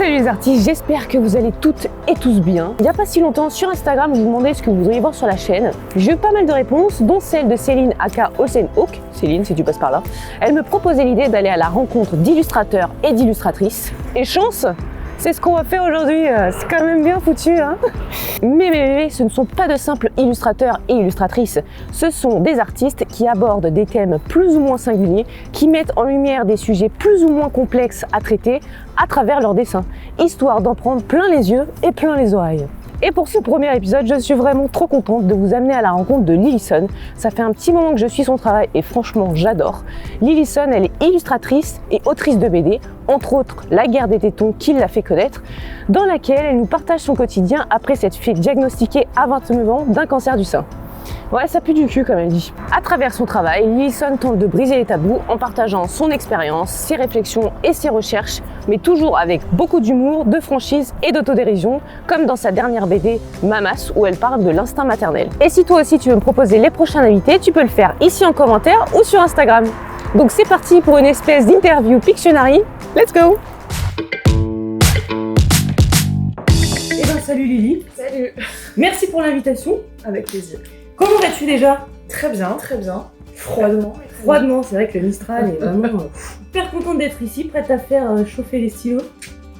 Salut les artistes, j'espère que vous allez toutes et tous bien. Il n'y a pas si longtemps sur Instagram, je vous demandais ce que vous voudriez voir sur la chaîne. J'ai eu pas mal de réponses, dont celle de Céline aka Olsen Hawk. Céline, si tu passes par là. Elle me proposait l'idée d'aller à la rencontre d'illustrateurs et d'illustratrices. Et chance, c'est ce qu'on va faire aujourd'hui, c'est quand même bien foutu, hein. Mais ce ne sont pas de simples illustrateurs et illustratrices, ce sont des artistes qui abordent des thèmes plus ou moins singuliers, qui mettent en lumière des sujets plus ou moins complexes à traiter à travers leurs dessins, histoire d'en prendre plein les yeux et plein les oreilles. Et pour ce premier épisode, je suis vraiment trop contente de vous amener à la rencontre de Lillison. Ça fait un petit moment que je suis son travail et franchement, j'adore. Lillison, elle est illustratrice et autrice de BD, entre autres La guerre des tétons qui l'a fait connaître, dans laquelle elle nous partage son quotidien après s'être fait diagnostiquer à 29 ans d'un cancer du sein. Ouais, ça pue du cul comme elle dit. À travers son travail, Lillison tente de briser les tabous en partageant son expérience, ses réflexions et ses recherches, mais toujours avec beaucoup d'humour, de franchise et d'autodérision, comme dans sa dernière BD Mamas où elle parle de l'instinct maternel. Et si toi aussi tu veux me proposer les prochains invités, tu peux le faire ici en commentaire ou sur Instagram. Donc c'est parti pour une espèce d'interview Pictionary. Let's go! Eh ben salut Lily. Salut. Merci pour l'invitation. Avec plaisir. Comment vas-tu déjà? Très bien, très bien. Froidement. Froidement, c'est vrai que le Mistral est vraiment hyper contente d'être ici, prête à faire chauffer les stylos.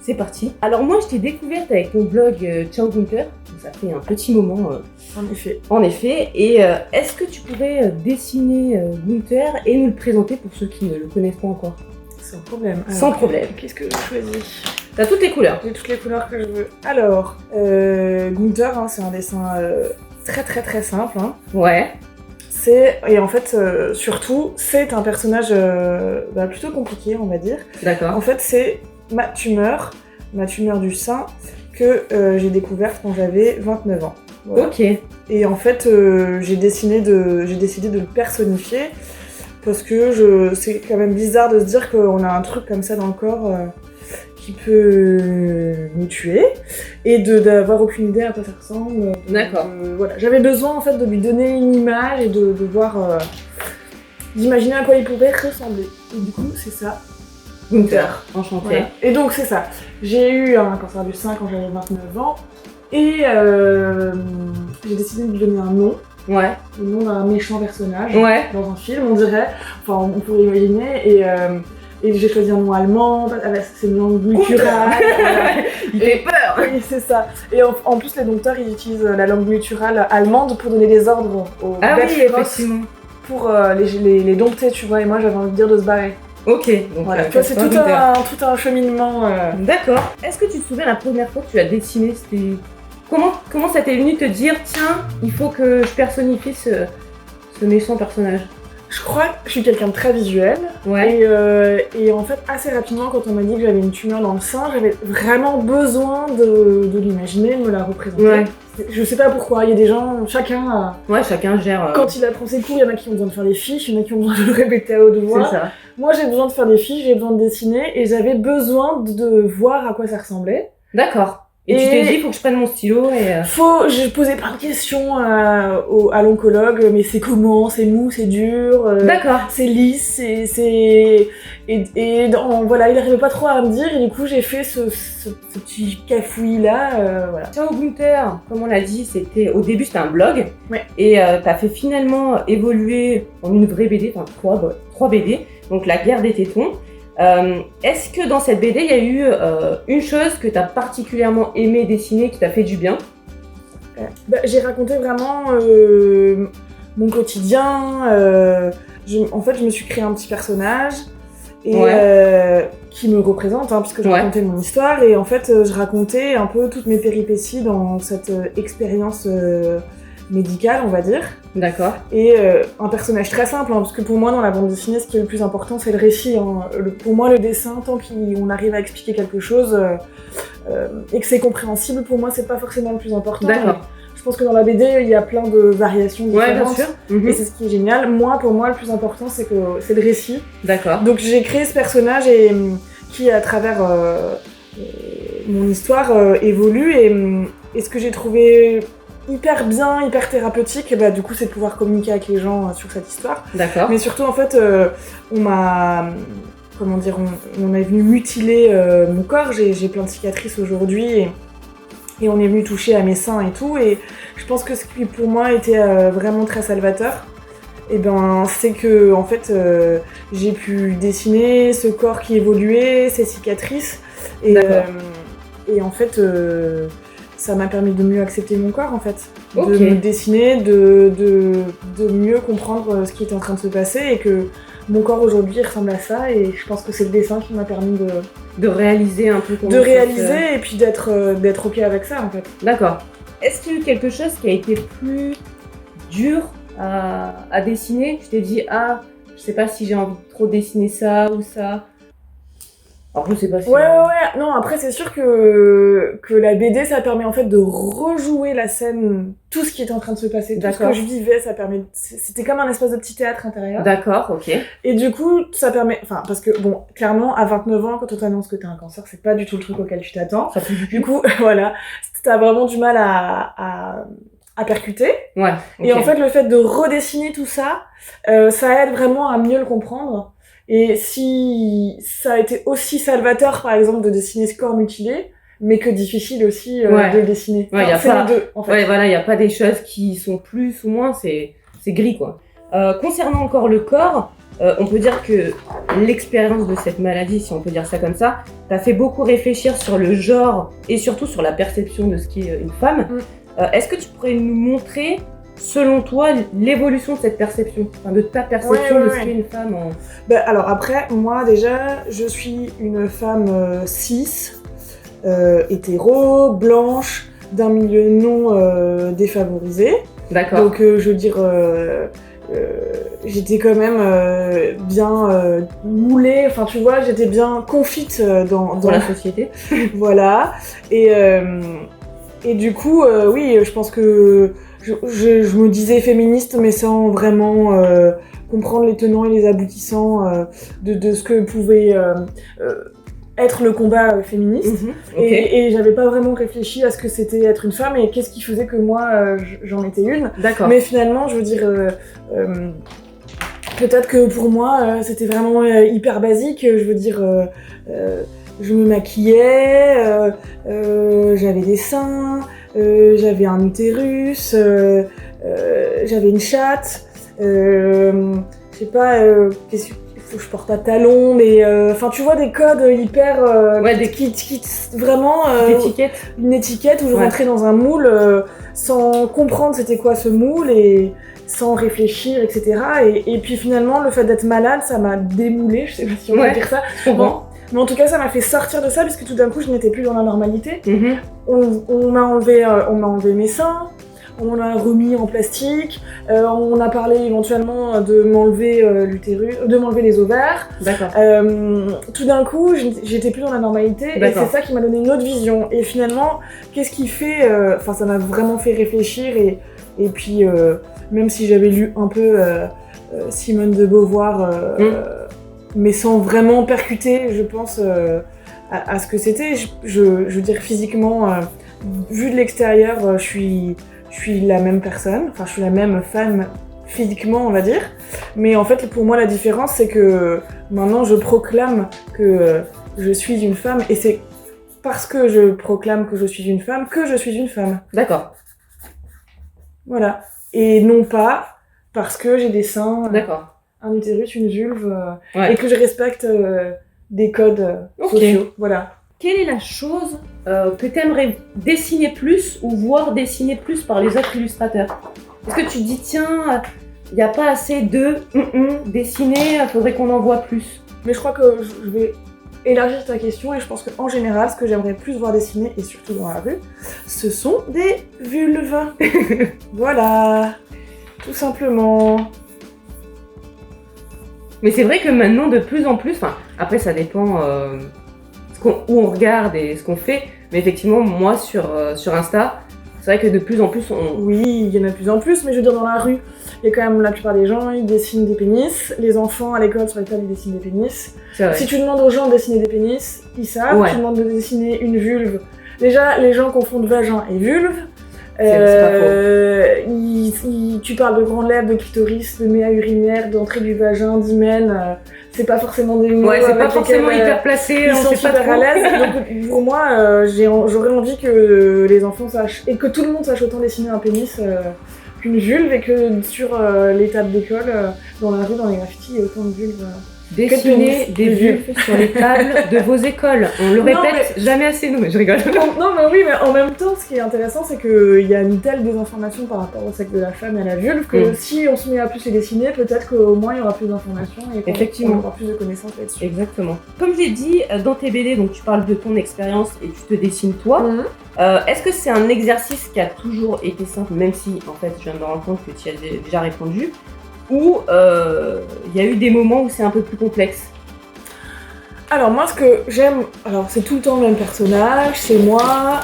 C'est parti. Alors moi, je t'ai découverte avec ton blog Ciao Gunther. Ça fait un petit moment. En effet. En effet. Et est-ce que tu pourrais dessiner Gunther et nous le présenter pour ceux qui ne le connaissent pas encore? Sans problème. Alors, sans problème. Qu'est-ce que je choisis? T'as toutes les couleurs. J'ai toutes les couleurs que je veux. Alors, Gunther, hein, c'est un dessin très simple. Hein. Ouais. Et en fait, surtout, c'est un personnage plutôt compliqué, on va dire. D'accord. En fait, c'est ma tumeur du sein, que j'ai découverte quand j'avais 29 ans. Voilà. Ok. Et en fait, j'ai décidé de le personnifier, parce que c'est quand même bizarre de se dire qu'on a un truc comme ça dans le corps qui peut nous tuer, et d'avoir aucune idée à quoi ça ressemble. D'accord. Voilà. J'avais besoin en fait de lui donner une image et de voir, d'imaginer à quoi il pouvait ressembler. Et du coup, c'est ça. Gunther. Enchanté. Voilà. Et donc c'est ça. J'ai eu un cancer du sein quand j'avais 29 ans, et j'ai décidé de lui donner un nom. Ouais. Le nom d'un méchant personnage. Ouais. Dans un film, on dirait. Enfin, on pourrait imaginer. Et j'ai choisi un nom allemand, c'est une langue gutturale. Il fait peur. Oui, c'est ça. Et en plus, les dompteurs, ils utilisent la langue gutturale allemande pour donner des ordres aux bêtes féroces, pour les dompter, tu vois. Et moi, j'avais envie de dire de se barrer. Ok. Donc voilà. Tu vois, c'est tout un cheminement. D'accord. Est-ce que tu te souviens la première fois que tu as dessiné? C'était comment ça t'est venu te dire, tiens, il faut que je personnifie ce méchant personnage? Je crois que je suis quelqu'un de très visuel. Ouais. Et en fait, assez rapidement, quand on m'a dit que j'avais une tumeur dans le sein, j'avais vraiment besoin de l'imaginer, de me la représenter. Ouais. Je sais pas pourquoi, il y a des gens, chacun gère. Quand il apprend ses cours, il y en a qui ont besoin de faire des fiches, il y en a qui ont besoin de le répéter à haute voix. C'est ça. Moi, j'ai besoin de faire des fiches, j'ai besoin de dessiner, et j'avais besoin de voir à quoi ça ressemblait. D'accord. Et tu t'es dit, il faut que je prenne mon stylo et... J'ai posé plein de questions à l'oncologue, mais c'est comment? C'est mou, c'est dur, d'accord. C'est lisse, voilà, il n'arrivait pas trop à me dire, et du coup j'ai fait ce petit cafouillis-là, voilà. Ciao Gunther, comme on l'a dit, au début c'était un blog, ouais. Et t'as fait finalement évoluer en une vraie BD, enfin trois BD, donc La guerre des tétons. Est-ce que dans cette BD, il y a eu une chose que tu as particulièrement aimé dessiner, qui t'a fait du bien? J'ai raconté vraiment mon quotidien. En fait, je me suis créé un petit personnage et, qui me représente, hein, puisque je racontais mon histoire. Et en fait, je racontais un peu toutes mes péripéties dans cette expérience médicale, on va dire. D'accord. Et un personnage très simple, hein, parce que pour moi, dans la bande dessinée, ce qui est le plus important, c'est le récit. Hein. Pour moi, le dessin, tant qu'on arrive à expliquer quelque chose et que c'est compréhensible, pour moi, c'est pas forcément le plus important. D'accord. Je pense que dans la BD, il y a plein de variations différentes. Ouais, bien sûr. Et c'est ce qui est génial. Pour moi, le plus important, c'est le récit. D'accord. Donc j'ai créé ce personnage qui, à travers mon histoire, évolue. Et ce que j'ai trouvé hyper bien, hyper thérapeutique, du coup, c'est de pouvoir communiquer avec les gens sur cette histoire. D'accord. Mais surtout, en fait, on m'a on est venu mutiler mon corps. J'ai plein de cicatrices aujourd'hui et on est venu toucher à mes seins et tout. Et je pense que ce qui pour moi était vraiment très salvateur, c'est que en fait j'ai pu dessiner ce corps qui évoluait, ces cicatrices et en fait ça m'a permis de mieux accepter mon corps en fait, de me dessiner, de mieux comprendre ce qui était en train de se passer et que mon corps aujourd'hui ressemble à ça et je pense que c'est le dessin qui m'a permis de réaliser un peu comment de réaliser et puis d'être ok avec ça en fait. D'accord. Est-ce qu'il y a eu quelque chose qui a été plus dur à dessiner? Je t'ai dit je sais pas si j'ai envie de trop dessiner ça ou ça. Alors je sais pas si... Ouais. Non, après c'est sûr que la BD ça permet en fait de rejouer la scène, tout ce qui est en train de se passer, tout ce que je vivais, ça permet... C'était comme un espèce de petit théâtre intérieur. D'accord, ok. Et du coup, ça permet... Enfin, parce que bon, clairement, à 29 ans, quand on t'annonce que t'as un cancer, c'est pas du tout le truc auquel tu t'attends. Du coup, voilà, t'as vraiment du mal à percuter. Ouais. Okay. Et en fait, le fait de redessiner tout ça, ça aide vraiment à mieux le comprendre. Et si ça a été aussi salvateur, par exemple, de dessiner ce corps mutilé, mais que difficile aussi de le dessiner. Ouais, enfin, les deux, en fait. Ouais, voilà, il n'y a pas des choses qui sont plus ou moins, c'est gris, quoi. Concernant encore le corps, on peut dire que l'expérience de cette maladie, si on peut dire ça comme ça, t'a fait beaucoup réfléchir sur le genre et surtout sur la perception de ce qu'est une femme. Est-ce que tu pourrais nous montrer, selon toi, l'évolution de cette perception, enfin de ta perception de ce qu'est une femme alors après, moi déjà, je suis une femme cis, hétéro, blanche, d'un milieu non défavorisé. D'accord. Donc je veux dire, j'étais quand même bien moulée, enfin tu vois, j'étais bien confite dans la société. Voilà. Et du coup, oui, je pense que je me disais féministe, mais sans vraiment comprendre les tenants et les aboutissants de ce que pouvait être le combat féministe. Et j'avais pas vraiment réfléchi à ce que c'était être une femme et qu'est-ce qui faisait que moi, j'en étais une. D'accord. Mais finalement, je veux dire... peut-être que pour moi, c'était vraiment hyper basique. Je veux dire... je me maquillais, j'avais des seins, j'avais un utérus, j'avais une chatte, je sais pas, qu'est-ce qu'il faut que je porte à talons, mais enfin tu vois des codes hyper, qui vraiment une étiquette où je rentrais dans un moule sans comprendre c'était quoi ce moule et sans réfléchir, etc. Et puis finalement le fait d'être malade, ça m'a démoulée, je sais pas si on peut dire ça. Mais en tout cas, ça m'a fait sortir de ça, puisque tout d'un coup, je n'étais plus dans la normalité. On m'a enlevé mes seins, on m'a remis en plastique, on a parlé éventuellement de m'enlever l'utérus, de m'enlever les ovaires. D'accord. Tout d'un coup, j'étais plus dans la normalité, et c'est ça qui m'a donné une autre vision. Et finalement, qu'est-ce qui fait... Enfin, ça m'a vraiment fait réfléchir, et puis, même si j'avais lu un peu Simone de Beauvoir... mais sans vraiment percuter, je pense, à ce que c'était. Je veux dire, physiquement, vu de l'extérieur, je suis la même personne, enfin, je suis la même femme physiquement, on va dire. Mais en fait, pour moi, la différence, c'est que maintenant, je proclame que je suis une femme, et c'est parce que je proclame que je suis une femme que je suis une femme. D'accord. Voilà. Et non pas parce que j'ai des seins... D'accord. Un utérus, une vulve, et que je respecte des codes sociaux. Voilà. Quelle est la chose que tu aimerais dessiner plus ou voir dessiner plus par les autres illustrateurs? Est-ce que tu te dis, tiens, il n'y a pas assez de dessiner, il faudrait qu'on en voit plus? Mais je crois que je vais élargir ta question, et je pense qu'en général, ce que j'aimerais plus voir dessiner, et surtout dans la rue, ce sont des vulves. Voilà, tout simplement. Mais c'est vrai que maintenant, de plus en plus, enfin, après ça dépend où on regarde et ce qu'on fait, mais effectivement, moi sur Insta, c'est vrai que de plus en plus Oui, il y en a de plus en plus, mais je veux dire dans la rue, il y a quand même la plupart des gens, ils dessinent des pénis, les enfants à l'école sur les tables, ils dessinent des pénis. Si tu demandes aux gens de dessiner des pénis, ils savent, tu demandes de dessiner une vulve. Déjà, les gens confondent vagin et vulve. Tu parles de grandes lèvres, de clitoris, de méa urinaire, d'entrée du vagin, d'hymen. c'est pas forcément des mots Ouais, c'est pas avec forcément lesquels, hyper placé, ils on sont sait pas super trop. à l'aise. Donc pour moi, j'aurais envie que les enfants sachent, et que tout le monde sache autant dessiner un pénis qu'une vulve, et que sur les tables d'école, dans la rue, dans les graffitis, il y a autant de vulves. Dessiner des vulves sur les tables de vos écoles. On le Non, répète jamais assez, nous, mais je rigole. Non, mais oui, mais en même temps, ce qui est intéressant, c'est qu'il y a une telle désinformation par rapport au sexe de la femme et à la vulve que si on se met à plus les dessiner, peut-être qu'au moins il y aura plus d'informations et qu'on aura plus de connaissances là-dessus. Exactement. Comme je l'ai dit, dans tes BD, donc tu parles de ton expérience et tu te dessines toi. Est-ce que c'est un exercice qui a toujours été simple, même si en fait je viens de me rendre compte que tu y as déjà répondu, ou il y a eu des moments où c'est un peu plus complexe? Alors moi ce que j'aime, c'est tout le temps le même personnage, c'est moi.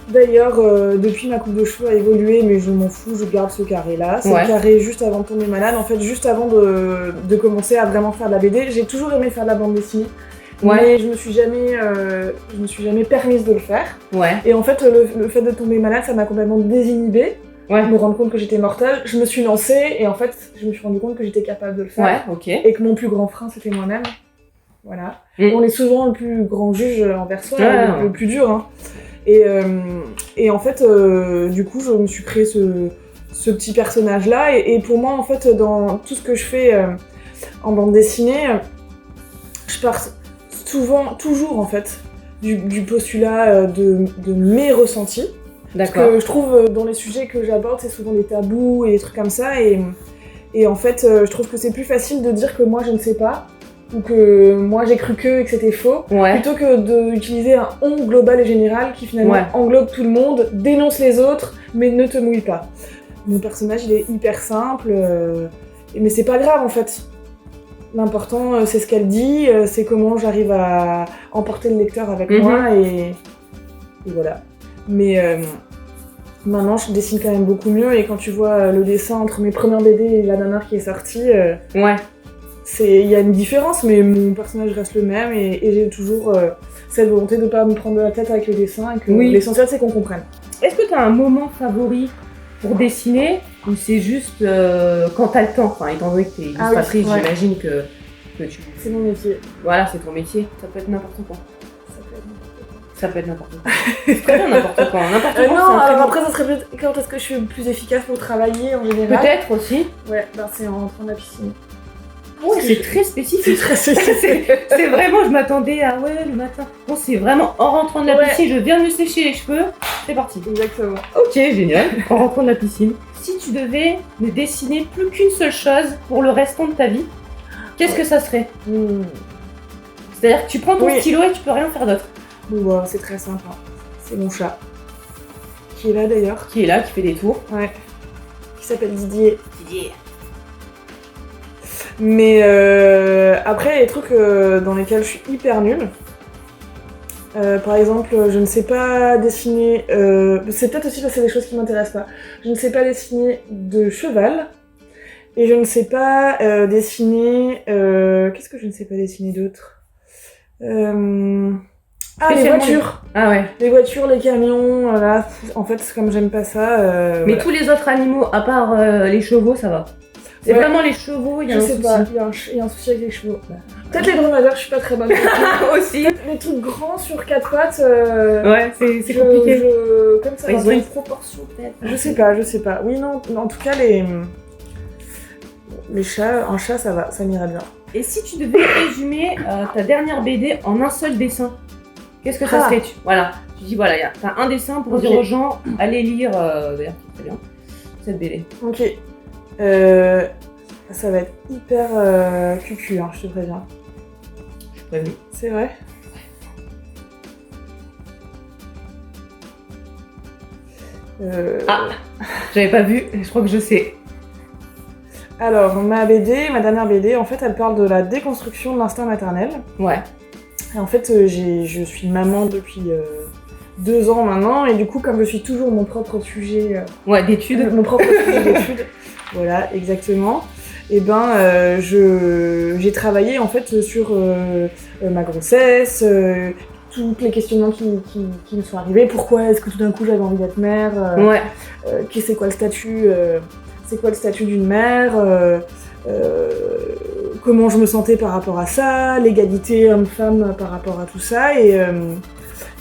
D'ailleurs depuis ma coupe de cheveux a évolué, mais je m'en fous, je garde ce carré là. C'est le carré juste avant de tomber malade, en fait juste avant de commencer à vraiment faire de la BD. J'ai toujours aimé faire de la bande dessinée. Mais je me suis jamais permise de le faire. Et en fait, le fait de tomber malade, ça m'a complètement désinhibée. Me rendre compte que j'étais mortelle. Je me suis lancée et en fait, je me suis rendu compte que j'étais capable de le faire. Et que mon plus grand frein, c'était moi-même. Voilà. On est souvent le plus grand juge envers soi, le plus dur. Hein. Et en fait, du coup, je me suis créé ce petit personnage-là. Et pour moi, en fait, dans tout ce que je fais en bande dessinée, je pars toujours en fait du postulat de mes ressentis. Parce que je trouve dans les sujets que j'aborde, c'est souvent des tabous et des trucs comme ça. Et en fait, je trouve que c'est plus facile de dire que moi je ne sais pas, ou que moi j'ai cru que et que c'était faux, plutôt que d'utiliser un on global et général qui finalement englobe tout le monde, dénonce les autres, mais ne te mouille pas. Mon personnage il est hyper simple, mais c'est pas grave en fait. L'important, c'est ce qu'elle dit, c'est comment j'arrive à emporter le lecteur avec moi, et voilà. Mais maintenant, je dessine quand même beaucoup mieux, et quand tu vois le dessin entre mes premières BD et la dernière qui est sortie, il y a une différence, mais mon personnage reste le même, et j'ai toujours cette volonté de ne pas me prendre la tête avec le dessin, et que l'essentiel, c'est qu'on comprenne. Est-ce que tu as un moment favori pour dessiner, ou c'est juste quand t'as le temps, enfin, étant donné que t'es illustratrice, j'imagine que tu... C'est mon métier. Voilà, c'est ton métier. Ça peut être n'importe quoi. Ça peut être n'importe quoi. C'est très bien n'importe quoi. Non, alors après, ça serait peut-être quand est-ce que je suis plus efficace pour travailler en général. Peut-être aussi. Ouais, c'est en rentrant de la piscine. Ouais, c'est très spécifique. C'est vraiment, je m'attendais à le matin. Bon, c'est vraiment en rentrant de la piscine, je viens de me sécher les cheveux, c'est parti. Exactement. Ok, génial. En rentrant de la piscine. Si tu devais ne dessiner plus qu'une seule chose pour le restant de ta vie, qu'est-ce que ça serait? C'est-à-dire que tu prends ton stylo et tu peux rien faire d'autre. Bon, c'est très simple. Hein. C'est mon chat. Qui est là d'ailleurs. Qui est là, qui fait des tours. Ouais. Qui s'appelle Didier. Mais après, il y a des trucs dans lesquels je suis hyper nulle. Par exemple, je ne sais pas dessiner... c'est peut-être aussi parce que c'est des choses qui m'intéressent pas. Je ne sais pas dessiner de cheval. Et je ne sais pas dessiner... Qu'est-ce que je ne sais pas dessiner d'autre? Les voitures. Ah ouais. Les voitures, les camions, là. En fait, comme j'aime pas ça... Mais tous les autres animaux, à part les chevaux, ça va. C'est vraiment les chevaux, il y a un souci. Je sais pas, il y a un souci avec les chevaux. Peut-être les dromadaires, je suis pas très bonne. Aussi. Les trucs grands sur 4 pattes. C'est compliqué. Comme ça. Ils ont une proportion peut-être. Je sais pas. Oui, non, en tout cas, les chats, un chat, ça va, ça m'irait bien. Et si tu devais résumer ta dernière BD en un seul dessin, qu'est-ce que ça serait? Voilà, tu dis voilà, t'as un dessin pour dire aux gens, allez lire, d'ailleurs, très bien, cette BD. Ok. Ça va être hyper cucu, hein, je te préviens. Je suis prévenue. C'est vrai? J'avais pas vu, je crois que je sais. Alors, ma dernière BD, en fait, elle parle de la déconstruction de l'instinct maternel. Ouais. Et en fait, je suis maman depuis 2 ans maintenant, et du coup, comme je suis toujours mon propre sujet... d'études. Mon propre sujet d'études. Voilà, exactement. Et ben, j'ai travaillé en fait sur ma grossesse, tous les questionnements qui me sont arrivés. Pourquoi est-ce que tout d'un coup j'avais envie d'être mère? C'est quoi le statut d'une mère? comment je me sentais par rapport à ça, l'égalité homme-femme par rapport à tout ça.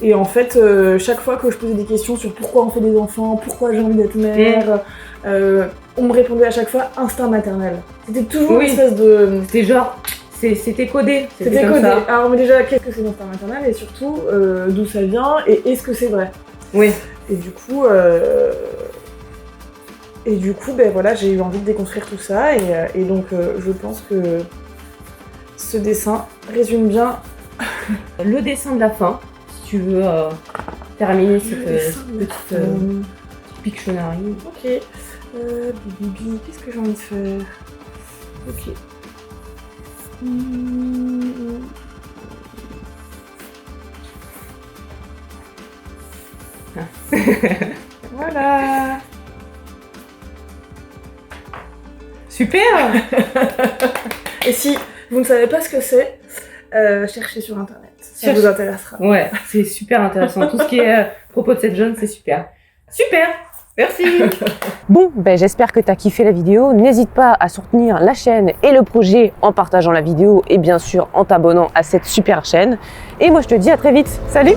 Et en fait, chaque fois que je posais des questions sur pourquoi on fait des enfants, pourquoi j'ai envie d'être mère, on me répondait à chaque fois instinct maternel. C'était toujours une espèce de... C'était genre, c'était codé. C'était codé. Ça. Alors mais déjà, qu'est-ce que c'est l'instinct maternel et surtout d'où ça vient et est-ce que c'est vrai? Oui. Et du coup, ben voilà, j'ai eu envie de déconstruire tout ça et donc je pense que ce dessin résume bien le dessin de la fin. Si tu veux terminer cette petite Pictionary. Ok. Bibi, qu'est-ce que j'ai envie de faire? Ok. Voilà. Super. Et si vous ne savez pas ce que c'est, cherchez sur internet. Ça vous intéressera. Ouais, c'est super intéressant. Tout ce qui est à propos de cette jeune, c'est super. Super. Merci. Bon, ben j'espère que tu as kiffé la vidéo. N'hésite pas à soutenir la chaîne et le projet en partageant la vidéo et bien sûr en t'abonnant à cette super chaîne. Et moi je te dis à très vite. Salut!